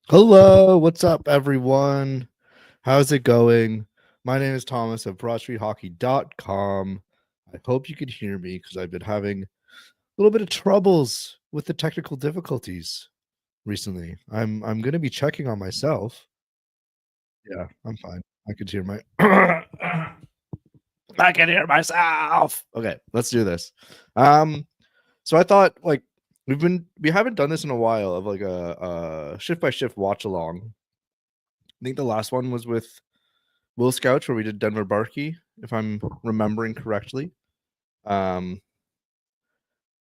Hello, what's up, everyone? How's it going? My name is Thomas of BroadStreetHockey.com. I hope you can hear me because I've been having a little bit of troubles with the technical difficulties recently. I'm gonna be checking on myself. Yeah, I'm fine. I could hear my I can hear myself. Okay, let's do this. So I thought like we haven't done this in a while of like a shift by shift watch along. I think the last one was with Will Scouch where we did Denver Barkey, if I'm remembering correctly. Um,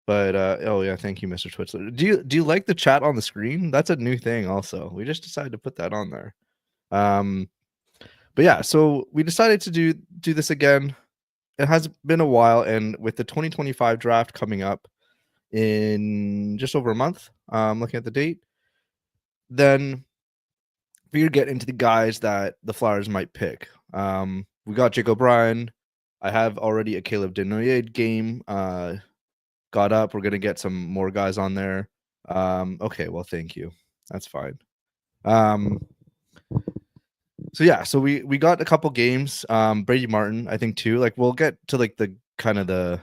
but oh yeah, thank you, Mr. Twitzler. Do you like the chat on the screen? That's a new thing also. We just decided to put that on there. Um, but yeah, so we decided to do this again. It has been a while, and with the 2025 draft coming up in just over a month, looking at the date, then we get into the guys that the Flyers might pick. We got Jake O'Brien. I have already a Caleb Denoyer game got up. We're gonna get some more guys on there. Okay, well, thank you. That's fine. So yeah, so we got a couple games. Brady Martin, I think too. Like we'll get to like the kind of the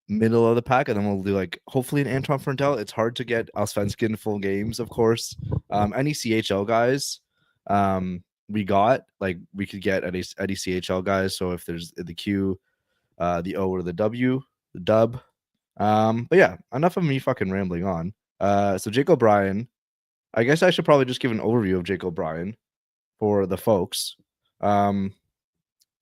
middle of the pack, and then we'll do like hopefully an Antoine Frontel. It's hard to get Allsvenskan full games, of course. Any CHL guys, we got like we could get any CHL guys. So if there's the Q, the O or the W, the dub. But yeah, enough of me fucking rambling on. So Jake O'Brien, I guess I should probably just give an overview of Jake O'Brien for the folks.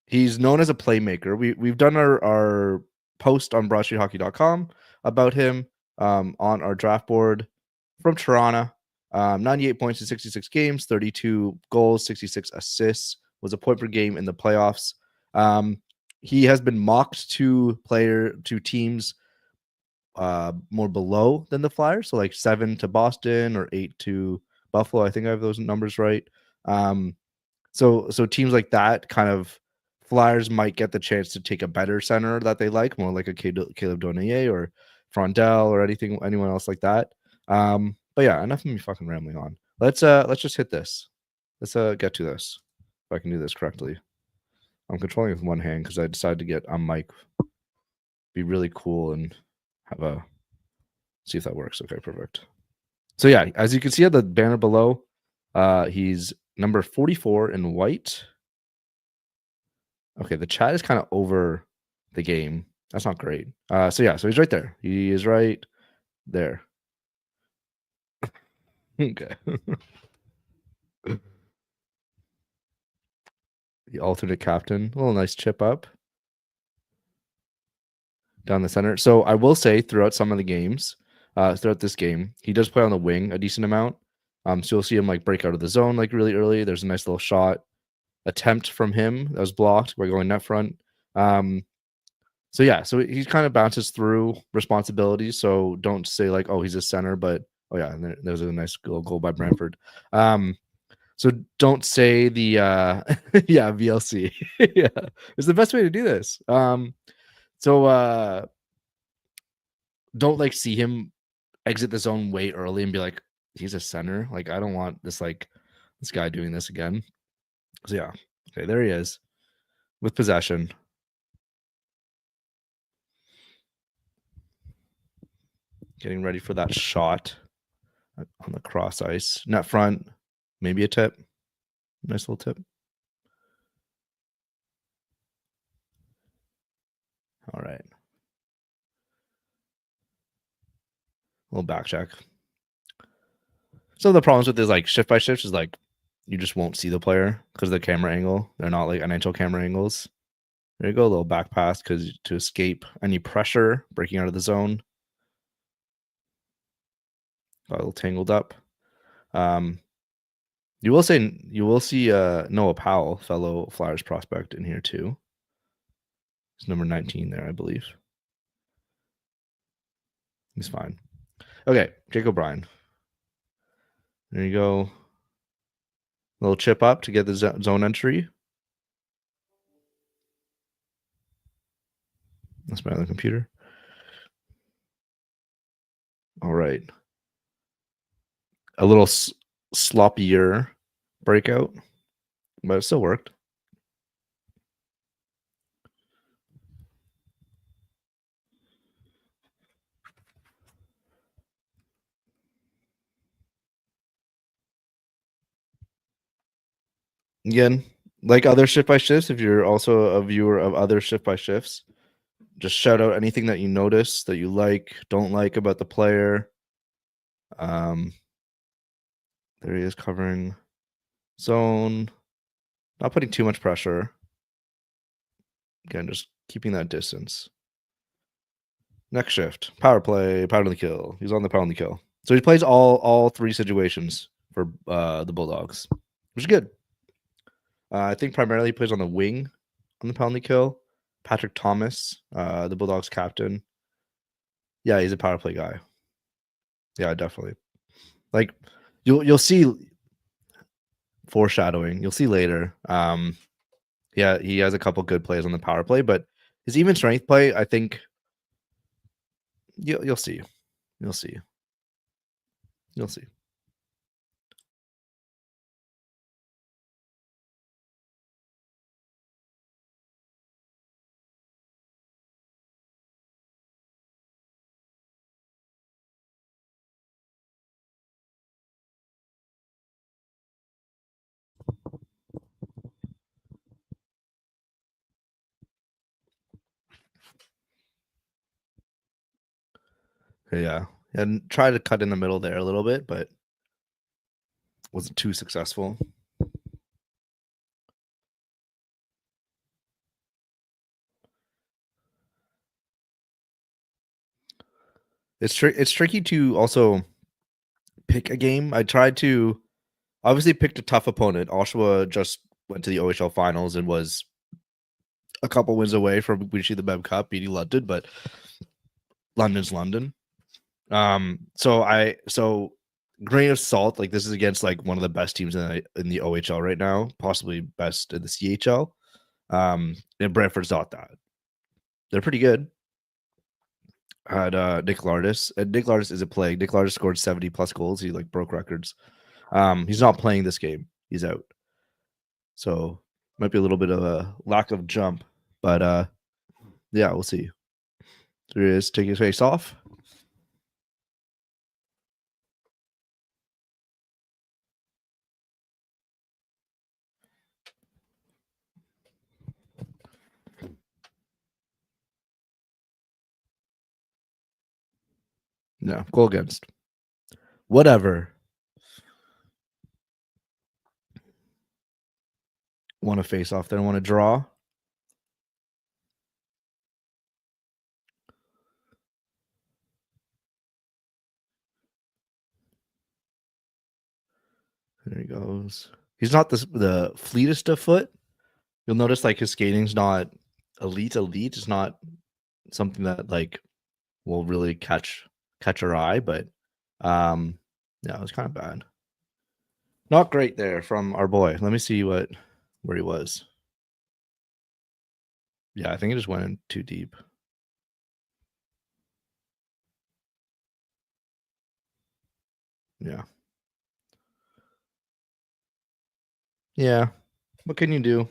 He's known as a playmaker. We've done our post on BroadStreetHockey.com about him on our draft board from Toronto. 98 points in 66 games, 32 goals, 66 assists, was a point per game in the playoffs. He has been mocked to teams more below than the Flyers, so like 7 to Boston or 8 to Buffalo. I think I have those numbers right. So teams like that kind of Flyers might get the chance to take a better center that they like, more like a Caleb Donier or Frondell or anyone else like that. But yeah, enough of me fucking rambling on. Let's just hit this. Let's get to this. If I can do this correctly. I'm controlling with one hand because I decided to get on mic. Be really cool and have a see if that works. Okay, perfect. So yeah, as you can see at the banner below, he's number 44 in white. Okay, the chat is kind of over the game. That's not great. So yeah, so he's right there. He is right there. Okay. The alternate captain. A little nice chip up down the center. So I will say throughout some of the games, throughout this game, he does play on the wing a decent amount. So you'll see him like break out of the zone like really early. There's a nice little shot attempt from him that was blocked by going net front. So yeah, so he kind of bounces through responsibilities. So don't say like, oh, he's a center, but oh yeah, and there's a nice goal by Brantford. So don't say the yeah, VLC. Yeah, it's the best way to do this. So don't like see him exit the zone way early and be like, he's a center. Like, I don't want this guy doing this again. So yeah, okay, there he is with possession. Getting ready for that shot on the cross ice. Net front, maybe a tip. Nice little tip. All right. A little back check. Some of the problems with this like shift by shift is like you just won't see the player because of the camera angle. They're not like NHL camera angles. There you go, a little back pass because to escape any pressure breaking out of the zone. Got a little tangled up. You will see Noah Powell, fellow Flyers prospect, in here too. It's number 19 there, I believe. He's fine. Okay, Jake O'Brien. There you go. A little chip up to get the zone entry. That's my other computer. All right. A little sloppier breakout, but it still worked. Again, like other shift by shifts, if you're also a viewer of other shift by shifts, just shout out anything that you notice that you like, don't like about the player. There he is covering zone, not putting too much pressure. Again, just keeping that distance. Next shift, power play, power on the kill. He's on the power on the kill. So he plays all three situations for the Bulldogs, which is good. I think primarily he plays on the wing on the power on the kill. Patrick Thomas, the Bulldogs captain. Yeah, he's a power play guy. Yeah, definitely. Like you'll see foreshadowing. You'll see later. Yeah, he has a couple good plays on the power play, but his even strength play, I think you'll see. You'll see. You'll see. Yeah. And try to cut in the middle there a little bit, but wasn't too successful. It's tricky to also pick a game. I tried to obviously picked a tough opponent. Oshawa just went to the OHL finals and was a couple wins away from reaching the Bev Cup, beating London, but London's London. So grain of salt, like this is against like one of the best teams in the OHL right now, possibly best in the CHL. And Brantford's not that. They're pretty good. Had Nick Lardis, and Nick Lardis isn't playing. Nick Lardis scored 70 plus goals. He like broke records. He's not playing this game. He's out. So might be a little bit of a lack of jump, but yeah, we'll see. There he is taking his face off. No, goal against. Whatever. Want to face off there, want to draw. There he goes. He's not the fleetest of foot. You'll notice like his skating's not elite. It's not something that like will really catch our eye, but yeah, it was kind of bad. Not great there from our boy. Let me see where he was. Yeah, I think he just went in too deep. Yeah. Yeah. What can you do?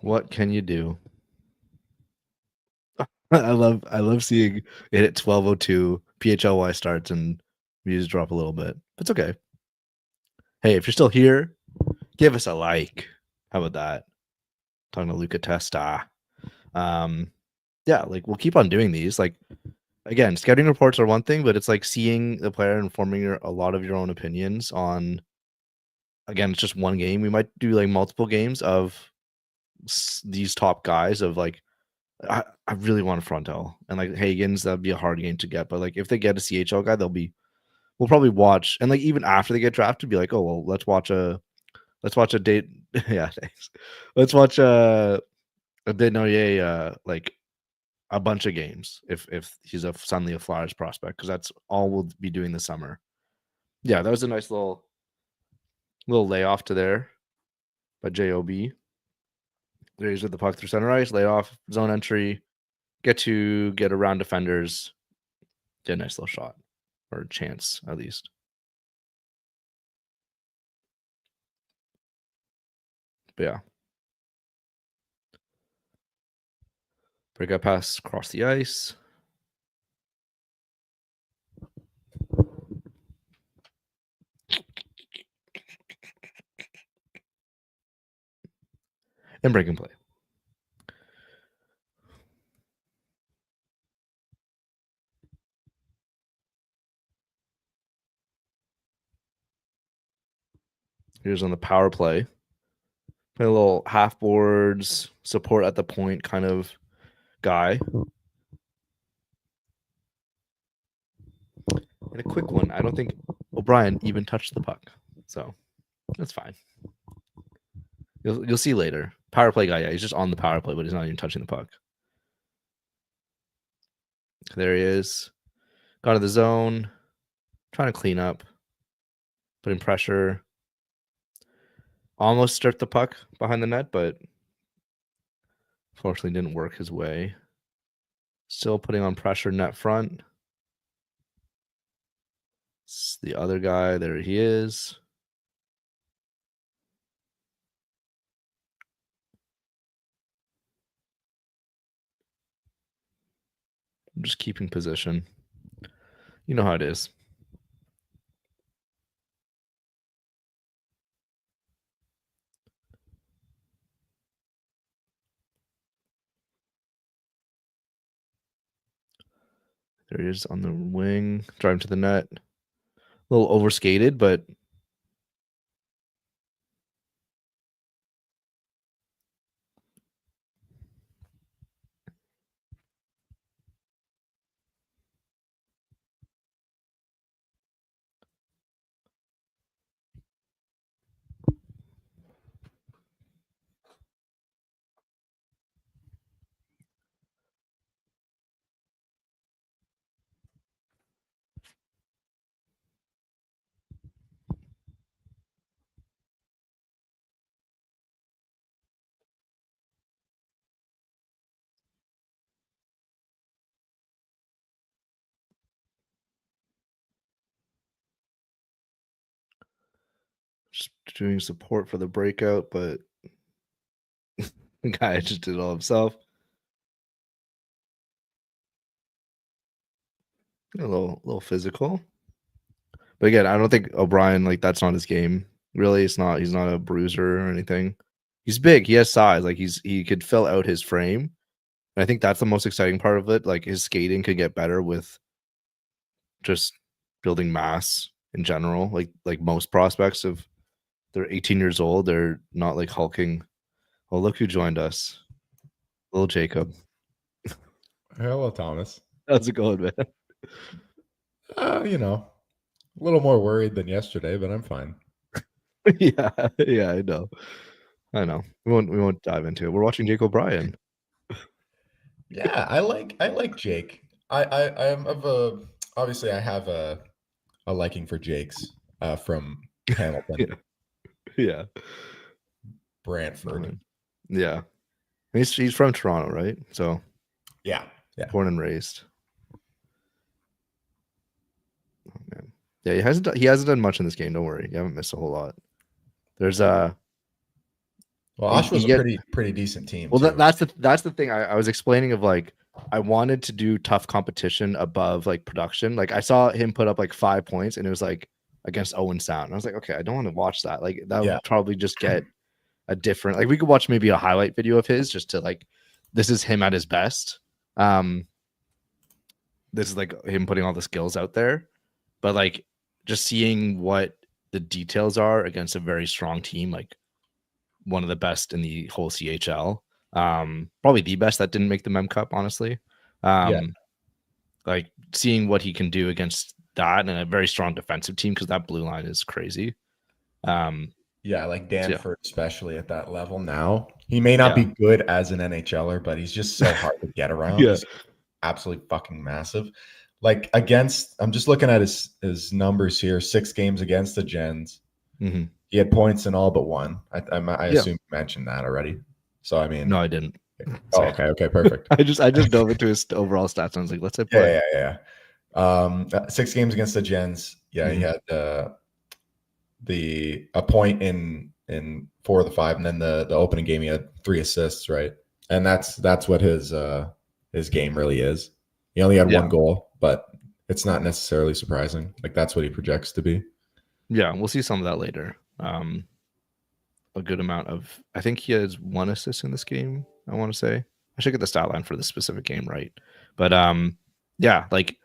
What can you do? I love seeing it at 12:02. PHLY starts and views drop a little bit. It's okay. Hey, if you're still here, give us a like. How about that? Talking to Luca Testa. Yeah, like we'll keep on doing these. Like again, scouting reports are one thing, but it's like seeing the player and forming a lot of your own opinions on. Again, it's just one game. We might do like multiple games of these top guys. Of like, I really want a Frontal and like Hagen's. That'd be a hard game to get, but like if they get a CHL guy, we'll probably watch. And like even after they get drafted, be like, oh well, let's watch a date. Yeah, thanks. Let's watch a Denoye like a bunch of games if he's suddenly a Flyers prospect, because that's all we'll be doing this summer. Yeah, that was a nice little Little layoff to there by J.O.B. There he's with the puck through center ice, layoff, zone entry, get around defenders, get a nice little shot or chance at least. But yeah. Breakout pass across the ice. And breaking play. Here's on the power play. Play a little half boards, support at the point kind of guy. And a quick one. I don't think O'Brien even touched the puck. So that's fine. You'll see later. Power play guy, yeah, he's just on the power play, but he's not even touching the puck. There he is. Got to the zone. Trying to clean up. Putting pressure. Almost stripped the puck behind the net, but unfortunately didn't work his way. Still putting on pressure net front. It's the other guy. There he is. I'm just keeping position. You know how it is. There he is on the wing, driving to the net. A little overskated, but just doing support for the breakout, but the guy just did it all himself. A little physical. But again, I don't think O'Brien, like, that's not his game. Really, he's not a bruiser or anything. He's big, he has size, like he could fill out his frame. And I think that's the most exciting part of it. Like his skating could get better with just building mass in general. Like most prospects of they're 18 years old, they're not like hulking. Oh, look who joined us. Little Jacob. Hello, Thomas. How's it going, man? A little more worried than yesterday, but I'm fine. yeah, I know. We won't dive into it. We're watching Jake O'Brien. Yeah, I like Jake. I am obviously I have a liking for Jake's from Hamilton, yeah. Brantford. Yeah. He's from Toronto, right? So yeah. Born and raised. Oh man. Yeah, he hasn't done much in this game. Don't worry. You haven't missed a whole lot. There's Well, Oshawa's a pretty decent team. Well, that's the thing I was explaining of, like, I wanted to do tough competition above like production. Like I saw him put up like 5 points and it was like against Owen Sound. And I was like, okay, I don't want to watch that. Like that would probably just get a different, like we could watch maybe a highlight video of his just to like, this is him at his best. This is like him putting all the skills out there, but like just seeing what the details are against a very strong team, like one of the best in the whole CHL. Probably the best that didn't make the Mem Cup, honestly. Like seeing what he can do against that and a very strong defensive team, because that blue line is crazy. Like Danford, especially at that level now. He may not be good as an NHLer, but he's just so hard to get around. He's absolutely fucking massive. Like I'm just looking at his numbers here. 6 games against the Gens. Mm-hmm. He He had points in all but one. I assume you mentioned that already. So I mean, no, I didn't. Oh, okay, perfect. I just dove into his overall stats and I was like, let's say play. Yeah. 6 games against the Gens. Yeah, he had a point in 4 of the 5, and then the opening game he had 3 assists, right? And that's what his game really is. He only had 1 goal, but it's not necessarily surprising. Like that's what he projects to be. Yeah, we'll see some of that later. A good amount of, I think he has 1 assist in this game, I want to say. I should get the stat line for this specific game right. But yeah, like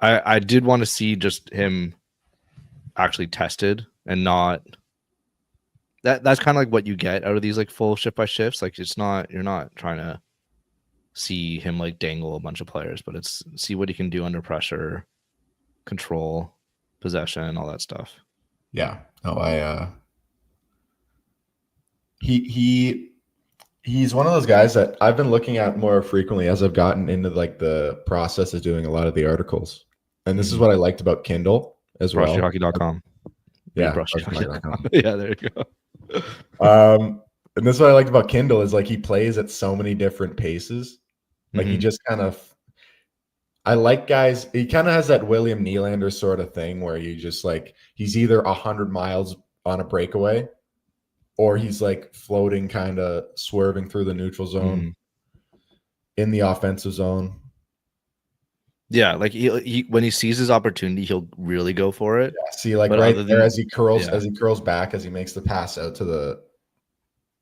I did want to see just him actually tested and not that's kind of like what you get out of these like full shift by shifts. Like you're not trying to see him like dangle a bunch of players, but it's see what he can do under pressure, control, possession, all that stuff. Yeah. No, he's one of those guys that I've been looking at more frequently as I've gotten into like the process of doing a lot of the articles. And this is what I liked about Kindle as well. BrushYourHockey.com. Yeah. BrushYourHockey.com. Yeah, there you go. And this is what I liked about Kindle is like he plays at so many different paces. Like he just kind of, I like guys, he kind of has that William Nylander sort of thing where you just like, he's either 100 miles on a breakaway or he's like floating, kind of swerving through the neutral zone in the offensive zone. Yeah, like he when he sees his opportunity, he'll really go for it. Yeah, see, like right there as he curls back, as he makes the pass out to the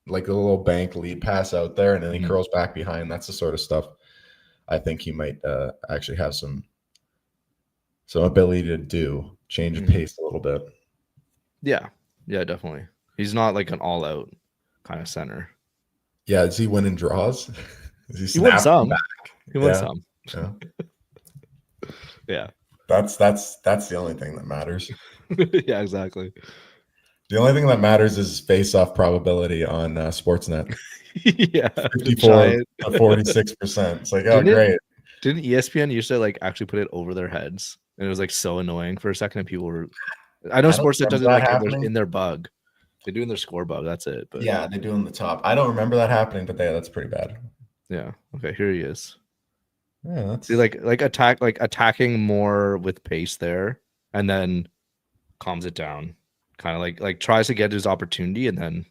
little bank lead pass out there, and then he curls back behind. That's the sort of stuff I think he might actually have some ability to do, change the pace a little bit. Yeah, definitely. He's not like an all-out kind of center. Yeah, is he winning draws? Is he won some. Back? He won some. Yeah. Yeah. That's the only thing that matters. Yeah, exactly. The only thing that matters is face-off probability on Sportsnet. Yeah, 54 to 46%. It's like, great. Didn't ESPN used to like actually put it over their heads, and it was like so annoying for a second. And people were, I know Sportsnet does it like in their bug. They do in their score bug. That's it. But yeah, they do in the top. I don't remember that happening, but that's pretty bad. Yeah. Okay. Here he is. Yeah, that's see, attacking more with pace there, and then calms it down. Kind of like tries to get his opportunity, and then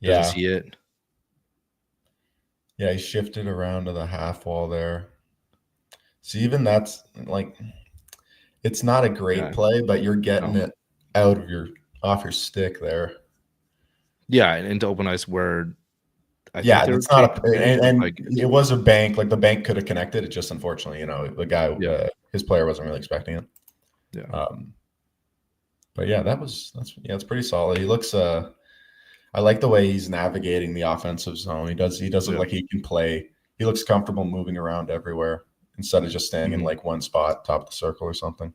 doesn't see it. Yeah, he shifted around to the half wall there. So even that's like, it's not a great play, but you're getting it out of off your stick there. Yeah, and into open ice where it's not and like, it was a bank. Like the bank could have connected. It just unfortunately, the guy, his player wasn't really expecting it. Yeah. But yeah, it's pretty solid. He looks. I like the way he's navigating the offensive zone. He does look like he can play. He looks comfortable moving around everywhere instead of just staying in like one spot, top of the circle or something.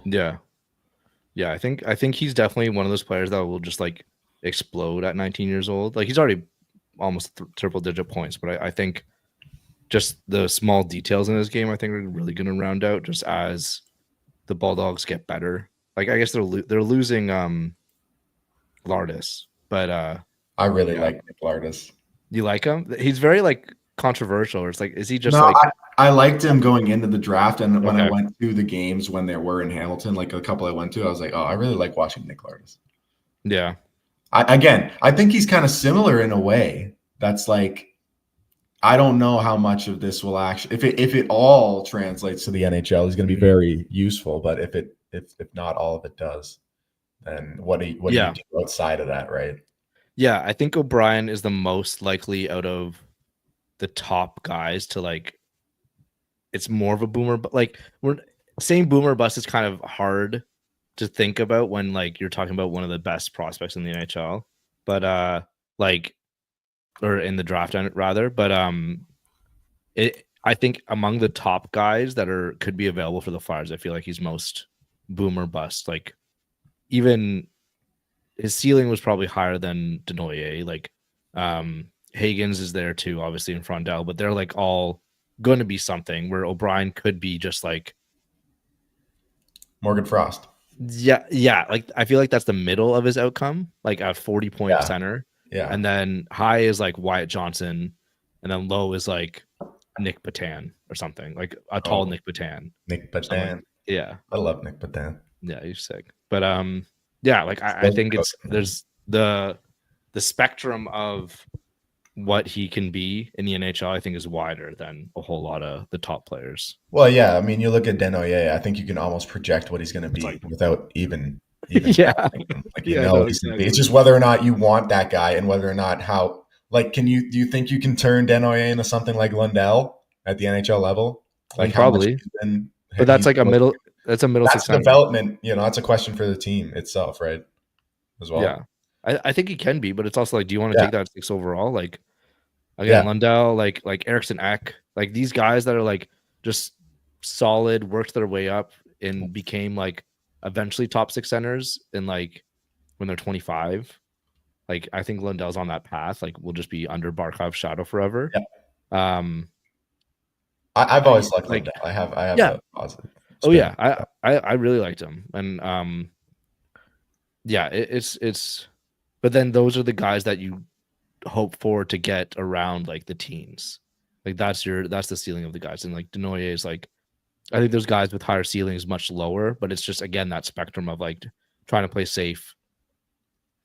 Yeah. Yeah, I think he's definitely one of those players that will just like explode at 19 years old. Like he's already almost triple digit points, but I think just the small details in his game, I think are really going to round out just as the Bulldogs get better. Like I guess they're losing Lardis, but I really like Nick Lardis. You like him? He's very like controversial. Or it's like, is he just I liked him going into the draft, and when I went to the games when they were in Hamilton, like a couple I went to, I was like, oh, I really like watching Nick Lardis. Yeah. I think he's kind of similar in a way. That's like, I don't know how much of this will actually, if it all translates to the NHL, he's going to be very useful. But if not all of it does, then what do you do outside of that, right? Yeah, I think O'Brien is the most likely out of the top guys to like. It's more of a boomer, but like we're saying boomer bust is kind of hard to think about when like you're talking about one of the best prospects in the NHL, but or in the draft rather, but I think among the top guys that could be available for the Flyers, I feel like he's most boomer bust. Like even his ceiling was probably higher than Denoyer. Like Hagens is there too, obviously in Frondell, but they're like all going to be something where O'Brien could be just like Morgan Frost. Yeah. Like I feel like that's the middle of his outcome, like a 40-point Yeah, center, yeah. and then high is like Wyatt Johnson, and then low is like Nick Patan or something, like a tall Oh, Nick Patan, Nick something. Patan. Yeah, I love Nick Patan. yeah, he's sick. But yeah, like I Still think it's cooking, man. there's the spectrum of what he can be in the NHL. I think is wider than a whole lot of the top players. Well, yeah. I mean, you look at Denoye. I think you can almost project what he's going to It's be like, without even yeah, testing him. Like yeah, no, he's going to be. It's exactly. just whether or not you want that guy, and whether or not how. Like, do you think you can turn Denoye into something like Lundell at the NHL level? Like how much Probably, he's been. but that's He's like a middle. That's a middle that's six center. development. That's a question for the team itself, right? As well. Yeah, I think he can be, but it's also like, do you want to Yeah, take that 6 overall? Like again, yeah, Lundell, like Eriksson Ek, like these guys that are like just solid, worked their way up and became like eventually top 6 centers in like when they're 25. Like I think Lundell's on that path. Like we'll just be under Barkov's shadow forever. yeah. Um, I've always liked like Lundell. I have yeah, a positive oh spin. yeah, I really liked him, and yeah, it's. But then those are the guys that you hope for to get around like the teens. Like that's the ceiling of the guys. And like Denoye is like, I think those guys with higher ceilings much lower, but it's just again that spectrum of like trying to play safe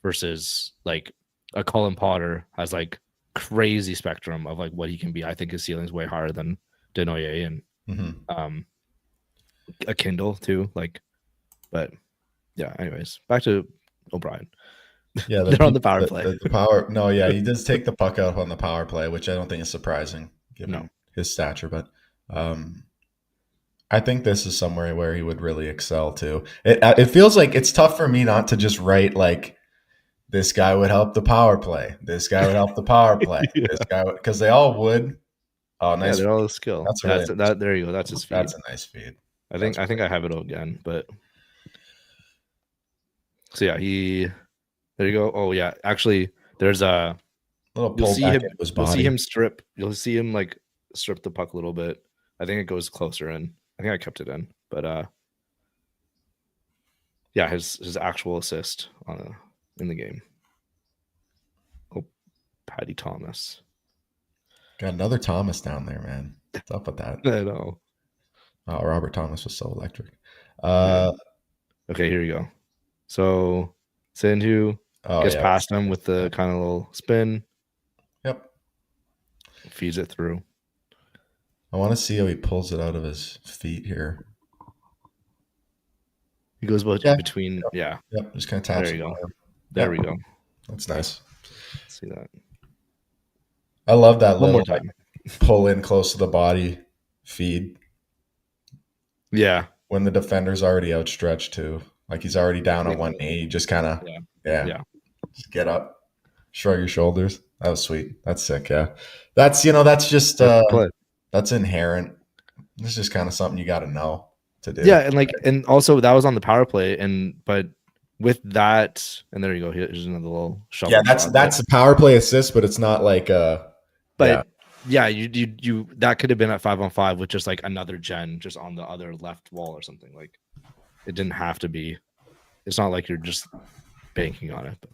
versus like a Colin Potter has like crazy spectrum of like what he can be. I think his ceiling's way higher than Denoye and Mm-hmm. a Kindle too. Like, but yeah, anyways, back to O'Brien. Yeah, They're on the power play. the power. No, yeah, he does take the puck out on the power play, which I don't think is surprising No. given his stature. But um, I think this is somewhere where he would really excel too. It feels like it's tough for me not to just write like this guy would help the power play. This guy would help the power play. Yeah. This guy because they all would. Oh, Yeah, nice they're feed. all skill. That's a really That's that. There you go. That's his feed. that's a nice feed. I think I have it again, but so yeah, there you go. Oh yeah, actually, there's a Little you'll pull see back him. into his You'll see body. him strip. You'll see him like strip the puck a little bit. I think it goes closer in. I think I kept it in, but yeah, his actual assist on in the game. Oh, Patty Thomas. Got another Thomas down there, man. What's up with that? I know. Oh, Robert Thomas was so electric. Man. Okay, here you go. So Sandhu Oh gets yeah, past him with the kind of little spin, yep. feeds it through. I want to see how he pulls it out of his feet here. He goes Yeah, between. Yeah, yep. Just kind of taps. there you It go. on him. There Yep, we go. that's nice. See that I love that one more little time. like, pull in close to the body feed Yeah, when the defender's already outstretched too. Like he's already down on one exactly. knee. Just kind of Yeah, yeah, yeah. just get up, shrug your shoulders. That was sweet. That's sick. Yeah, that's just That's the play. that's inherent. This is just kind of something you got to know to do. Yeah, and like, and also that was on the power play, and but with that, and there you go. Here's another little shovel Yeah, shot. that's a power play assist, but it's not like yeah. But yeah, you that could have been at 5-on-5 with just like another gen just on the other left wall or something. Like it didn't have to be. It's not like you're just banking on it. But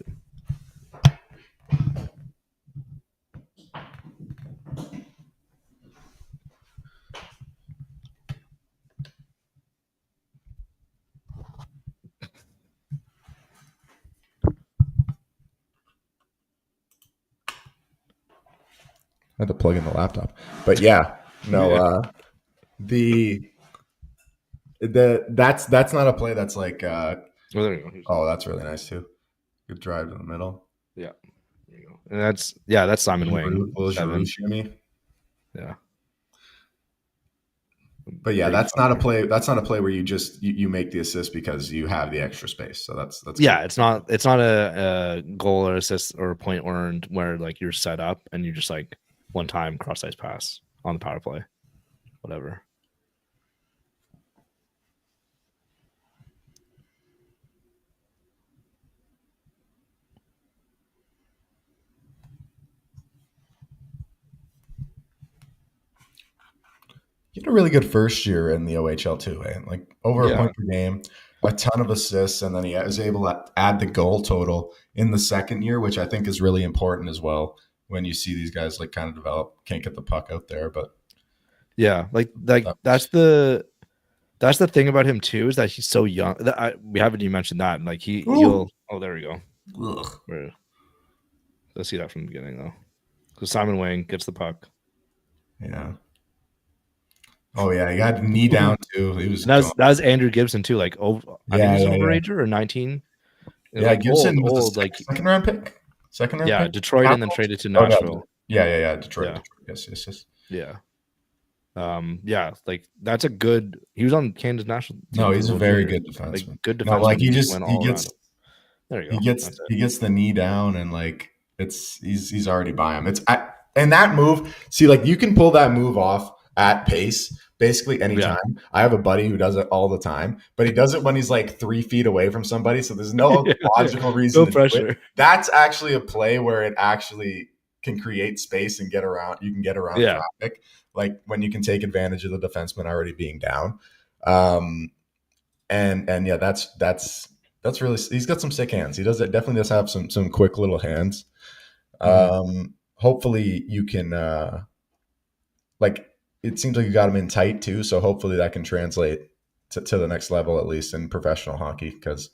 I had to plug in the laptop. But yeah, no, yeah. the that's not a play that's like Well, there you go. oh, that's really nice too. Good drive to the middle. Yeah, there you go. And that's Simon Wang Little Giroux 7. shimmy. Yeah, But yeah, great that's not a fucking. play. That's not a play where you just you make the assist because you have the extra space. So that's Yeah, cool. it's not a goal or assist or a point earned where like you're set up and you just like one time cross ice pass on the power play, whatever. He had a really good first year in the OHL too, eh? Like over a Yeah, point per game. a ton of assists, and then he was able to add the goal total in the second year, which I think is really important as well. When you see these guys like kind of develop, can't get the puck out there, but yeah, like that's the thing about him too, is that he's so young. We haven't even mentioned that. And like he'll. Oh, there we go. Let's see that from the beginning though. So Simon Wang gets the puck. Yeah. Oh yeah, he had knee down too. He was. That was Andrew Gibson too. Like, I think he's overager or 19. Yeah, like Gibson was old, like second round pick. Yeah, Detroit and then traded to Nashville. Oh, no. Yeah. Detroit. Yes. Yeah. Yeah, like that's a good. He was on Canada's national team. No, he's a very good defenseman. Like, good defenseman. No, like he gets. There you go. He gets the knee down, and like he's already by him. And that move. See, like you can pull that move off at pace basically anytime. Yeah. I have a buddy who does it all the time, but he does it when he's like 3 feet away from somebody. So there's no logical reason. No pressure. Do it. That's actually a play where it actually can create space and get around. You can get around traffic, like when you can take advantage of the defenseman already being down. And yeah, that's really, he's got some sick hands. He definitely does have some quick little hands. Hopefully you can like. It seems like you got him in tight too, so hopefully that can translate to the next level, at least in professional hockey, because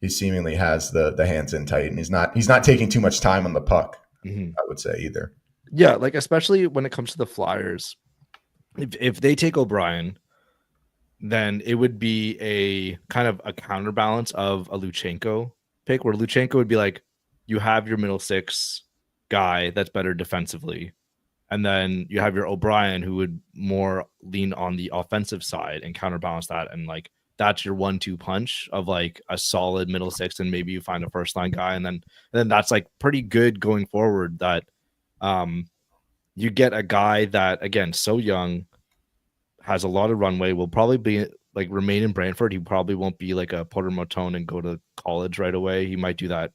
he seemingly has the hands in tight, and he's not taking too much time on the puck. I would say either. Yeah, like especially when it comes to the Flyers, if they take O'Brien, then it would be a kind of a counterbalance of a Luchenko pick, where Luchenko would be like, you have your middle six guy that's better defensively. And then you have your O'Brien, who would more lean on the offensive side and counterbalance that. And like, that's your 1-2 punch of like a solid middle six. And maybe you find a first line guy. And then that's like pretty good going forward, that you get a guy that, again, so young, has a lot of runway, will probably be like remain in Brantford. He probably won't be like a Porter Motone and go to college right away. He might do that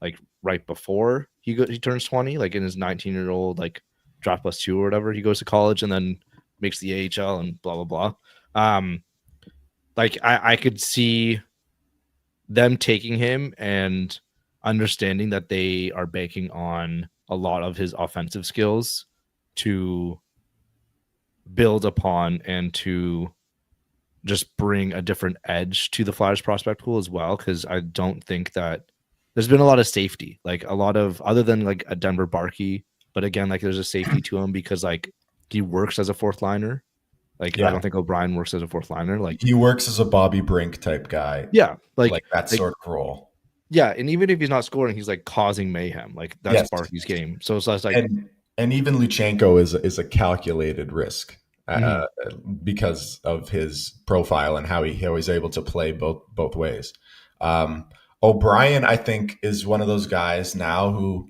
like right before he turns 20, like in his 19-year-old, like, draft plus 2 or whatever, he goes to college and then makes the AHL and blah blah blah. Like I could see them taking him and understanding that they are banking on a lot of his offensive skills to build upon and to just bring a different edge to the Flyers prospect pool as well, because I don't think that there's been a lot of safety, like a lot of, other than like a Denver Barkey. But again, like there's a safety to him because like he works as a fourth liner. Like I don't think O'Brien works as a fourth liner. Like he works as a Bobby Brink type guy. Yeah, like that sort of role. Yeah, and even if he's not scoring, he's like causing mayhem. Like that's Barkey's game. So it's like, and even Luchenko is a calculated risk because of his profile and how he's able to play both ways. O'Brien, I think, is one of those guys now who.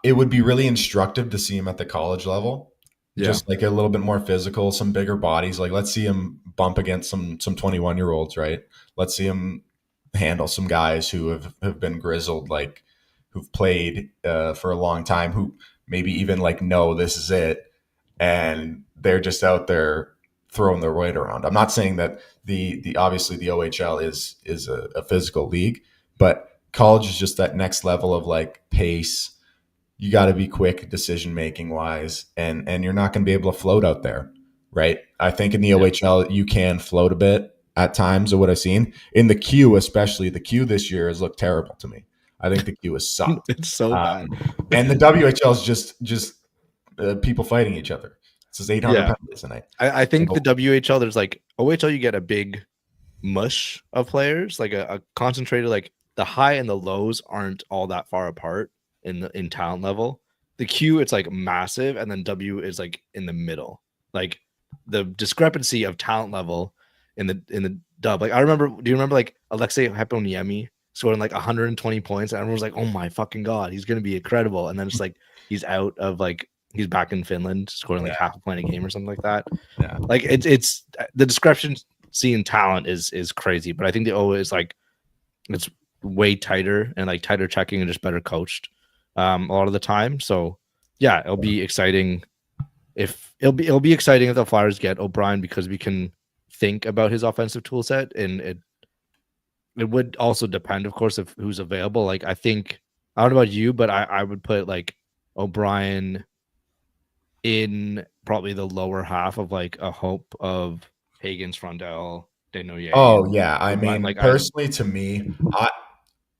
It would be really instructive to see him at the college level, just like a little bit more physical, some bigger bodies. Like let's see him bump against some 21-year-olds, right? Let's see him handle some guys who have been grizzled, like who've played for a long time, who maybe even like know this is it, and they're just out there throwing their weight around. I'm not saying that the obviously the OHL is a physical league, but college is just that next level of like pace. You got to be quick decision-making wise, and you're not going to be able to float out there, right? I think in the OHL, you can float a bit at times of what I've seen. In the Q, especially, the Q this year has looked terrible to me. I think the Q has sucked. It's so bad. And the WHL is just people fighting each other. It's just 800 penalties tonight. I think the WHL, there's like, OHL, you get a big mush of players, like a concentrated, like the high and the lows aren't all that far apart. In talent level. The Q, it's like massive, and then W is like in the middle. Like the discrepancy of talent level in the dub. Like I remember, do you remember like Alexei Heponiemi scoring like 120 points? And everyone was like, oh my fucking god, he's gonna be incredible. And then it's like he's out of like, he's back in Finland scoring like half a point a game or something like that. Yeah. Like it's the discrepancy in talent is crazy, but I think the O is like, it's way tighter and like tighter checking and just better coached a lot of the time. So yeah, it'll be exciting if the Flyers get O'Brien, because we can think about his offensive tool set, and it would also depend, of course, of who's available. Like I think I don't know about you, but I would put like O'Brien in probably the lower half of like a hope of Hagens, Frondell, Desnoyers, Oh and yeah, I O'Brien. mean, Like I personally, to me,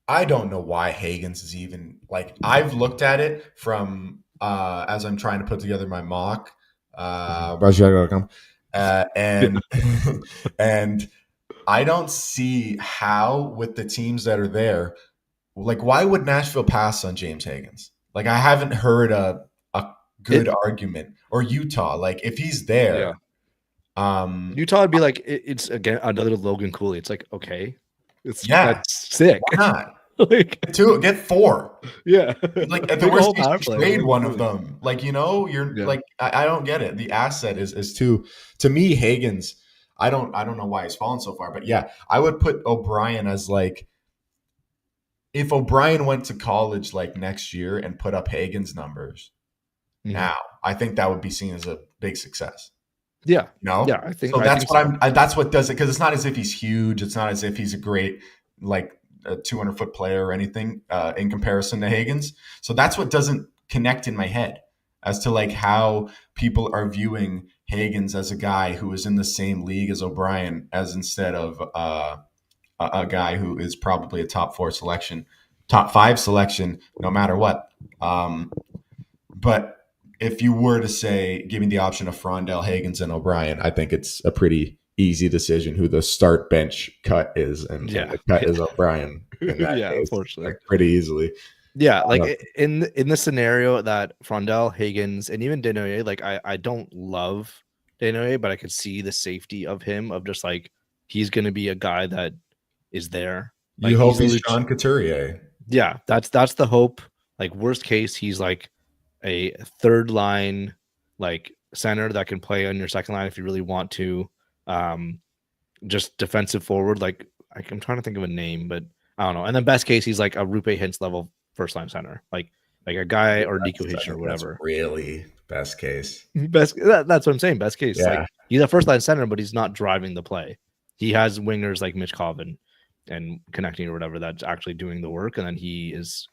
I don't know why Hagens is even like. I've looked at it from as I'm trying to put together my mock, Brashia.com, and and I don't see how with the teams that are there, like why would Nashville pass on James Hagens? Like I haven't heard a good it argument, or Utah. Like if he's yeah. there, Utah would be like it's again another Logan Cooley. It's like okay, yeah, that's sick. why not? Like Get four. yeah, Like at the make a worst whole case, power you play with trade Logan one of Cooley. them. Like you're Yeah. like I don't get it. The asset is too to me. Hagens, I don't know why he's fallen so far, but yeah, I would put O'Brien as like if O'Brien went to college like next year and put up Hagens numbers Mhm. now, I think that would be seen as a big success. Yeah. No, Yeah. so I that's think what so. that's what does it because it's not as if he's huge. It's not as if he's a great like a 200-foot player or anything in comparison to Hagens. So that's what doesn't connect in my head as to like how people are viewing Hagens as a guy who is in the same league as O'Brien as instead of a guy who is probably a top 4 selection, top 5 selection, no matter what. But if you were to say, give me the option of Frondell, Hagens, and O'Brien, I think it's a pretty easy decision who the start bench cut is, and Yeah. the cut is O'Brien in that Yeah. case, Unfortunately. like pretty easily. Yeah, like Uh, in the scenario that Frondell, Higgins, and even Denoye, like I don't love Denoye, but I could see the safety of him of just like he's gonna be a guy that is there. you Like hope he's he's literally Sean Couturier. yeah, that's the hope. Like worst case, he's like a third line like center that can play on your second line if you really want to. Um, just defensive forward. Like I'm trying to think of a name, but I don't know. And then best case, he's like a Rupe Hintz level first line center, like a guy or Nico I Hischier or think that's whatever. really best case. That's what I'm saying. Best case, like Yeah, he's a first line center, but he's not driving the play. He has wingers like Mitch Colvin and connecting or whatever that's actually doing the work, and then he is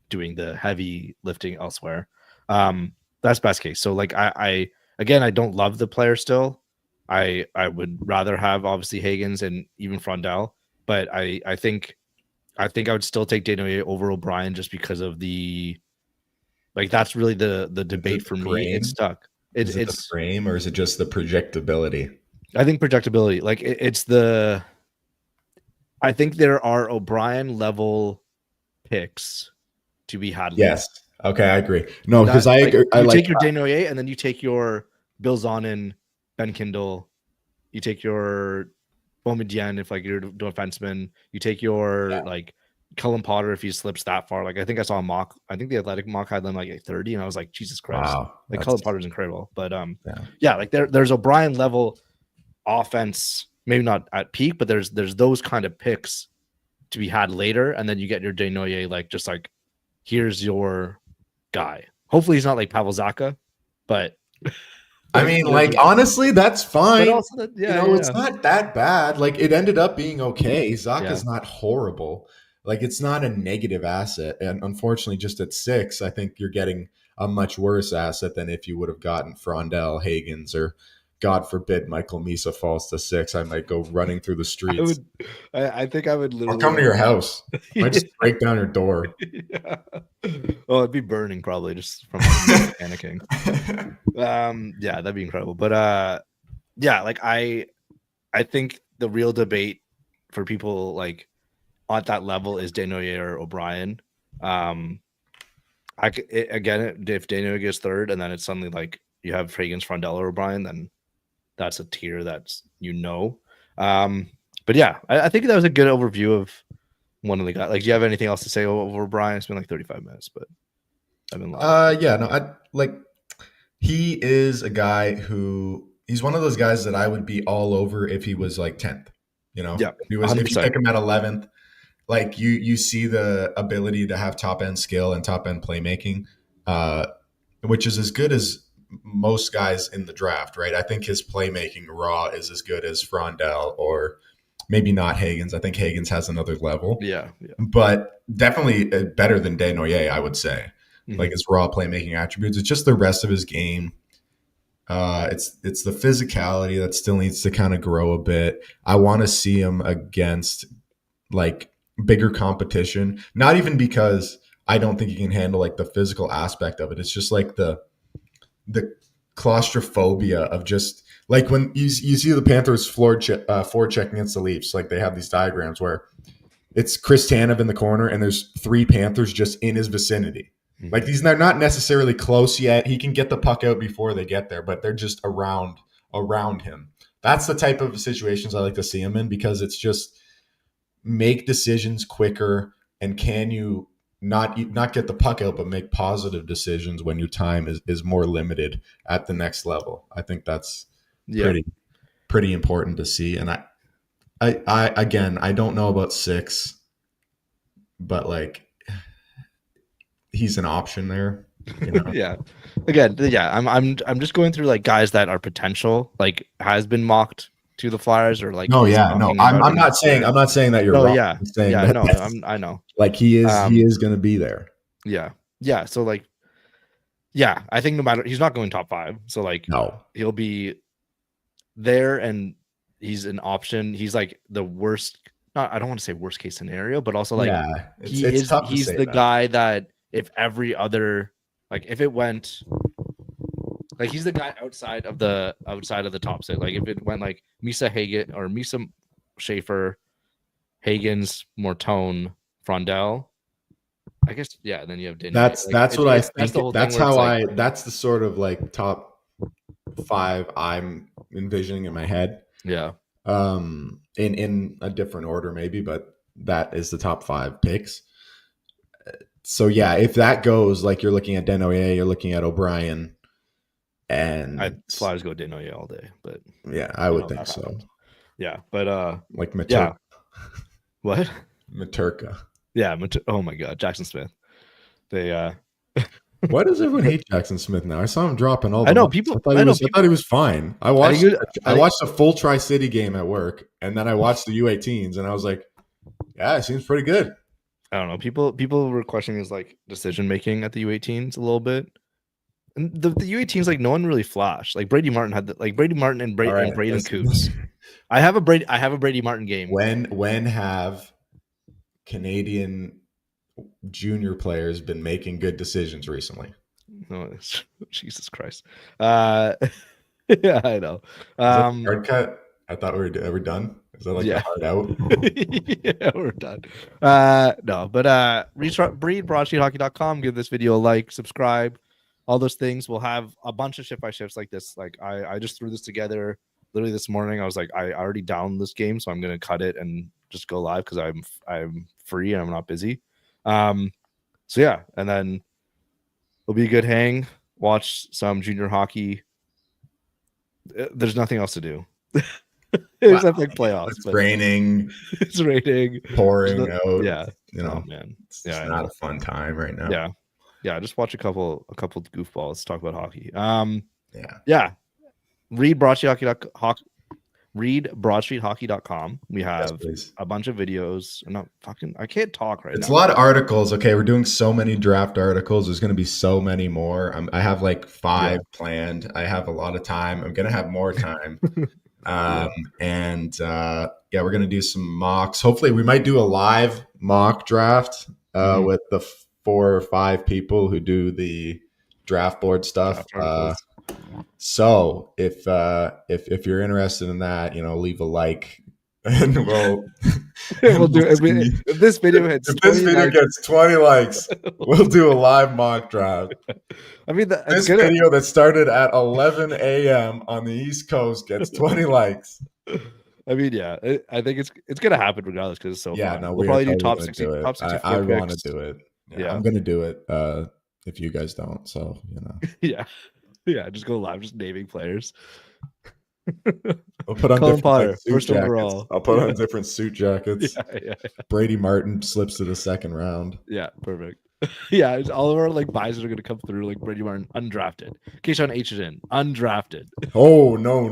doing the heavy lifting elsewhere. That's best case. So like I again I don't love the player still. I would rather have obviously Hagens and even Frondell, but I think I would still take Danoye over O'Brien just because of the like that's really the is it debate the for me. It's frame? stuck. Is it the It's frame, or is it just the projectability? I think projectability. Like it's the I think there are O'Brien level picks to be had later. Yes. Okay, I agree. No, because That I like agree. I you like take your Desnoyers and then you take your Bill Zonin, Ben Kindle, you take your Bomedienne if like you're doing fenceman, you take your like Cullen Potter if he slips that far. Like I think I saw a mock. I think the Athletic mock had them like 30, and I was like, Jesus Christ, wow. like That's Cullen Potter's incredible. But yeah. yeah, like there's O'Brien level offense, maybe not at peak, but there's those kind of picks to be had later, and then you get your Desnoyers like just like here's your guy. Hopefully he's not like Pavel Zaka, but I like mean, there's like a, honestly, that's but fine. also that You yeah, know, yeah, it's not that bad. Like it ended up being okay. yeah. Zaka's not horrible. Like it's not a negative asset. And unfortunately, just at 6, I think you're getting a much worse asset than if you would have gotten Frondell, Hagens, or God forbid Michael Misa falls to 6. I might go running through the I streets would I think I would or literally come to like your house. I might yeah. just break down your door. Yeah. Oh, it'd be burning probably just from like, panicking. Yeah, that'd be incredible. But yeah, like I think the real debate for people like at that level is Desnoyers or O'Brien. Again, if Daniel gets third, and then it's suddenly like you have Higgins, Frondell, or O'Brien, then that's a tier that's But yeah, I think that was a good overview of one of the guys. Like, do you have anything else to say over O'Brien? It's been like 35 minutes, but I've been long. Yeah, no, I like he is a guy who he's one of those guys that I would be all over if he was like 10th. You know, Yeah, if you 100%. pick him at 11th, like you see the ability to have top end skill and top end playmaking, which is as good as most guys in the draft, right? I think his playmaking raw is as good as Frondell, or maybe not Hagens. I think Hagens has another level. Yeah. But definitely better than Desnoyers, I would say. Mm-hmm. Like his raw playmaking attributes. It's just the rest of his game. It's the physicality that still needs to kind of grow a bit. I want to see him against like bigger competition. Not even because I don't think he can handle like the physical aspect of it. It's just like the claustrophobia of just like when you see the Panthers forecheck against the Leafs. Like they have these diagrams where it's Chris Tanev in the corner and there's 3 Panthers just in his vicinity. Like these are not necessarily close yet. He can get the puck out before they get there, but they're just around him. That's the type of situations I like to see him in, because it's just make decisions quicker, and can you not get the puck out but make positive decisions when your time is more limited at the next level. I think that's pretty important to see. And I again, I don't know about 6, but like he's an option there, you know? Yeah. Again, yeah. I'm just going through like guys that are potential, like has been mocked to the Flyers, or like. No, yeah, no. I'm not saying that you're wrong. Yeah, I'm saying yeah. that No, I know. Like he is going to be there. Yeah, yeah. So like, yeah, I think no matter, he's not going top 5. So like, no, he'll be there, and he's an option. He's like the worst. I don't want to say worst case scenario, but also like he's the guy that if every other, like if it went, like he's the guy outside of the top 6. Like if it went like Misa Hagen or Misa Schaefer, Hagens, Mortone, Frondell, I guess, yeah. Then you have Dinwiddie. That's what I think. That's how like, that's the sort of like top 5 I'm envisioning in my head. Yeah. In a different order maybe, but that is the top 5 picks. So yeah, if that goes, like you're looking at Desnoyers, you're looking at O'Brien, and Flyers go Desnoyers all day, but yeah, I would think so. Yeah, but like Maturka. Yeah. What? Maturka. Yeah, oh my God, Jackson Smith. They Why does everyone hate Jackson Smith now? I saw him dropping all the. I know months. people. I thought he was fine. I watched a full Tri-City game at work, and then I watched the U18s, and I was like, yeah, it seems pretty good. I don't know. People were questioning his like decision making at the U18s a little bit. And the U18s, like no one really flashed. Like Brady Martin had Brady Martin and Braden Coots. I have a Brady Martin game. When have Canadian junior players been making good decisions recently? Oh, Jesus Christ. Yeah, I know. Hard cut. I thought we were done. Is that like a hard out? Yeah, we're done. No, but read broadsheethockey.com. Give this video a like, subscribe, all those things. We'll have a bunch of shift by shifts like this. Like I just threw this together literally this morning. I was like, I already downed this game, so I'm gonna cut it and just go live because I'm free and I'm not busy. So yeah, and then it'll be a good hang. Watch some junior hockey. There's nothing else to do. It's like playoffs. It's raining. It's raining. Pouring out. Yeah. You know, man. It's not a fun time right now. Yeah. Yeah. Just watch a couple of goofballs talk about hockey. Yeah. Read broadsheethockey.com. We have a bunch of videos. I can't talk right now. It's a lot of articles. Okay, we're doing so many draft articles. There's going to be so many more. I have like 5 planned. I have a lot of time. I'm going to have more time. We're going to do some mocks. Hopefully we might do a live mock draft with the 4 or 5 people who do the draft board stuff. So if you're interested in that, leave a like, and we'll do it. If this video gets 20 likes, we'll do a live mock draft. I mean, this video that started at 11 a.m. on the East Coast gets 20 likes. I mean, yeah, I think it's gonna happen regardless because it's so fun. No, we'll probably do top 60. I want to do it. Yeah, I'm gonna do it. If you guys don't, so Yeah, just go live, just naming players. I'll put on Colin different Potter, suit first jackets. overall. I'll put on different suit jackets. Yeah. Brady Martin slips to the second round. Yeah, perfect. Yeah, all of our like buys are gonna come through. Like Brady Martin, undrafted. Keyshawn H is in, undrafted. Oh no.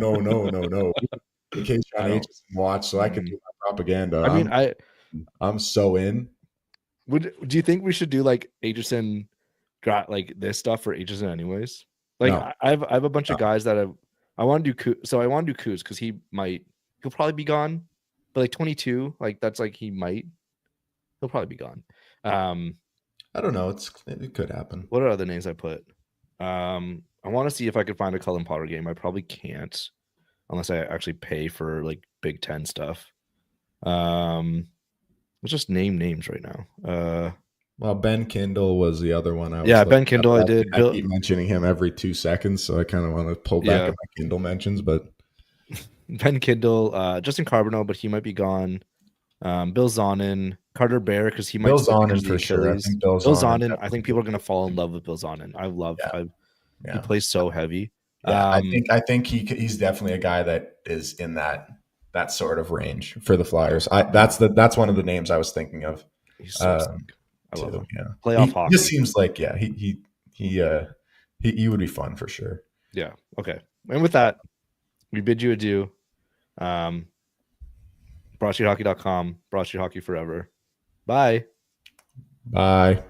In case I John H don't. doesn't watch, so I could do my propaganda. I mean, I'm so in. do you think we should do like Aitchison got like this stuff for Aitchison anyways? Like No, I have a bunch no. of guys that I want to do so I want to do Kuz because he'll probably be gone. But like 22, like that's like he'll probably be gone. I don't know. It could happen. What are other names I put? I want to see if I could find a Cullen Potter game. I probably can't unless I actually pay for like Big Ten stuff. Let's just name names right now. Well, Ben Kindle was the other one. Ben Kindle. I did. I keep mentioning him every 2 seconds, so I kind of want to pull back on my Kindle mentions. But Ben Kindle, Justin Carbonell, but he might be gone. Bill Zonin, Carter Bear, because he might Bill still Zonin the for sure. I Achilles. think Bill Zonin. I think people are gonna fall in love with Bill Zonin. He plays so heavy. Yeah, I think he's definitely a guy that is in that sort of range for the Flyers. That's one of the names I was thinking of. He's so sick. I love him. Yeah, Playoff hockey. He just seems like he would be fun for sure. Yeah. Okay. And with that, we bid you adieu. BroadStreetHockey.com. Broad Street Hockey forever. Bye. Bye.